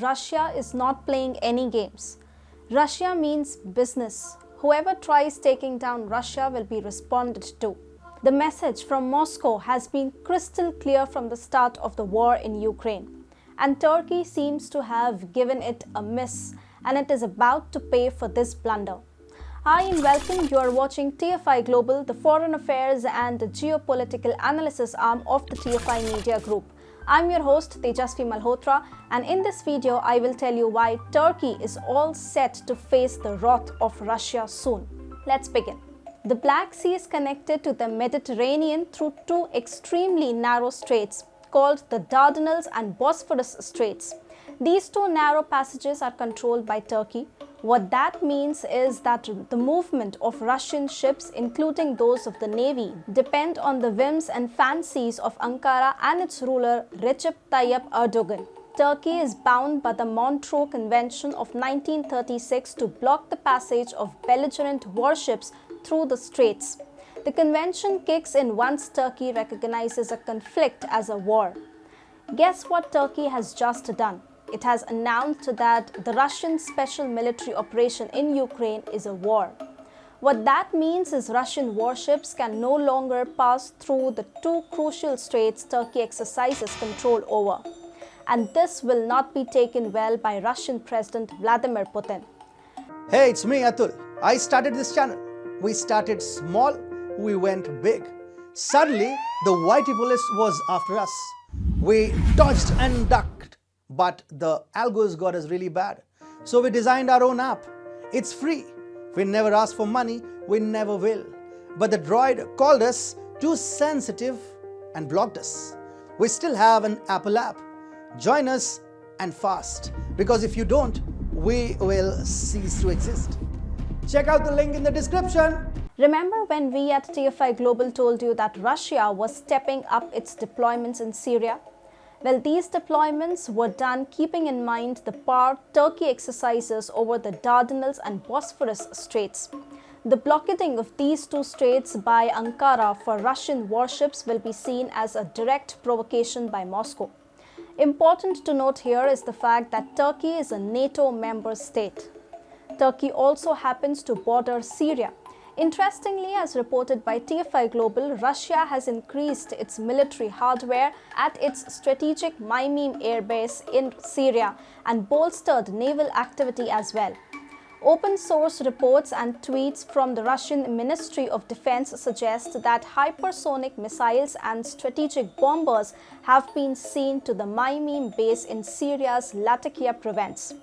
Russia is not playing any games. Russia means business. Whoever tries taking down Russia will be responded to. The message from Moscow has been crystal clear from the start of the war in Ukraine. And Turkey seems to have given it a miss, and it is about to pay for this blunder. Hi and welcome. You are watching TFI Global, the foreign affairs and geopolitical analysis arm of the TFI Media Group. I'm your host Tejasvi Malhotra, and in this video I will tell you why Turkey is all set to face the wrath of Russia soon. Let's begin. The Black Sea is connected to the Mediterranean through two extremely narrow straits called the Dardanelles and Bosphorus Straits. These two narrow passages are controlled by Turkey. What that means is that the movement of Russian ships, including those of the Navy, depend on the whims and fancies of Ankara and its ruler Recep Tayyip Erdogan. Turkey is bound by the Montreux Convention of 1936 to block the passage of belligerent warships through the straits. The convention kicks in once Turkey recognizes a conflict as a war. Guess what Turkey has just done? It has announced that the Russian special military operation in Ukraine is a war. What that means is Russian warships can no longer pass through the two crucial straits Turkey exercises control over. And this will not be taken well by Russian President Vladimir Putin. Hey, it's me, Atul. I started this channel. We started small, we went big. Suddenly, the Whitey police was after us. We dodged and ducked. But the algos got us really bad. So we designed our own app. It's free. We never asked for money, we never will. But the droid called us too sensitive and blocked us. We still have an Apple app. Join us and fast. Because if you don't, we will cease to exist. Check out the link in the description. Remember when we at TFI Global told you that Russia was stepping up its deployments in Syria? Well, these deployments were done keeping in mind the power Turkey exercises over the Dardanelles and Bosphorus Straits. The blockading of these two straits by Ankara for Russian warships will be seen as a direct provocation by Moscow. Important to note here is the fact that Turkey is a NATO member state. Turkey also happens to border Syria. Interestingly, as reported by TFI Global, Russia has increased its military hardware at its strategic Maymim airbase in Syria and bolstered naval activity as well. Open source reports and tweets from the Russian Ministry of Defense suggest that hypersonic missiles and strategic bombers have been seen to the Maymim base in Syria's Latakia province.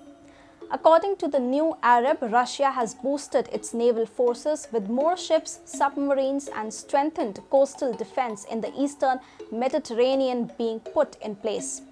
According to the New Arab, Russia has boosted its naval forces with more ships, submarines, and strengthened coastal defense in the eastern Mediterranean being put in place.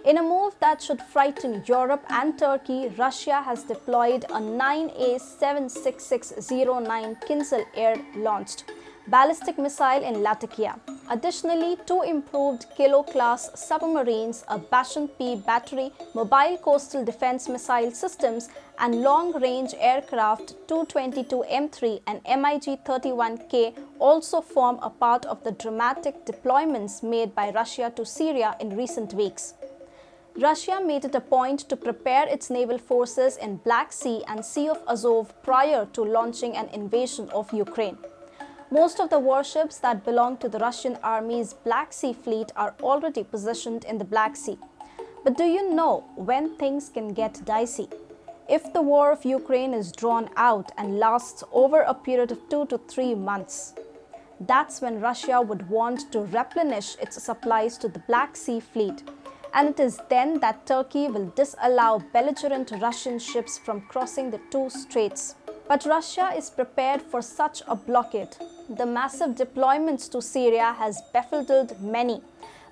In a move that should frighten Europe and Turkey, Russia has deployed a 9A-76609 Kinzhal air-launched ballistic missile in Latakia. Additionally, two improved Kilo-class submarines, a Bashan P battery, mobile coastal defense missile systems, and long-range aircraft 222 M3 and MiG-31K also form a part of the dramatic deployments made by Russia to Syria in recent weeks. Russia made it a point to prepare its naval forces in Black Sea and Sea of Azov prior to launching an invasion of Ukraine. Most of the warships that belong to the Russian Army's Black Sea fleet are already positioned in the Black Sea. But do you know when things can get dicey? If the war of Ukraine is drawn out and lasts over a period of 2 to 3 months, that's when Russia would want to replenish its supplies to the Black Sea fleet. And it is then that Turkey will disallow belligerent Russian ships from crossing the two straits. But Russia is prepared for such a blockade. The massive deployments to Syria has befuddled many.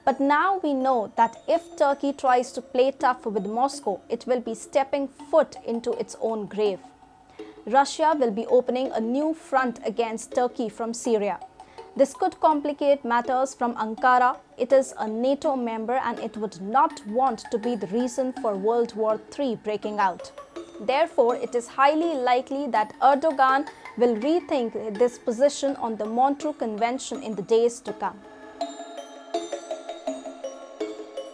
But now we know that if Turkey tries to play tough with Moscow, it will be stepping foot into its own grave. Russia will be opening a new front against Turkey from Syria. This could complicate matters from Ankara. It is a NATO member and it would not want to be the reason for World War III breaking out. Therefore, it is highly likely that Erdogan will rethink this position on the Montreux Convention in the days to come.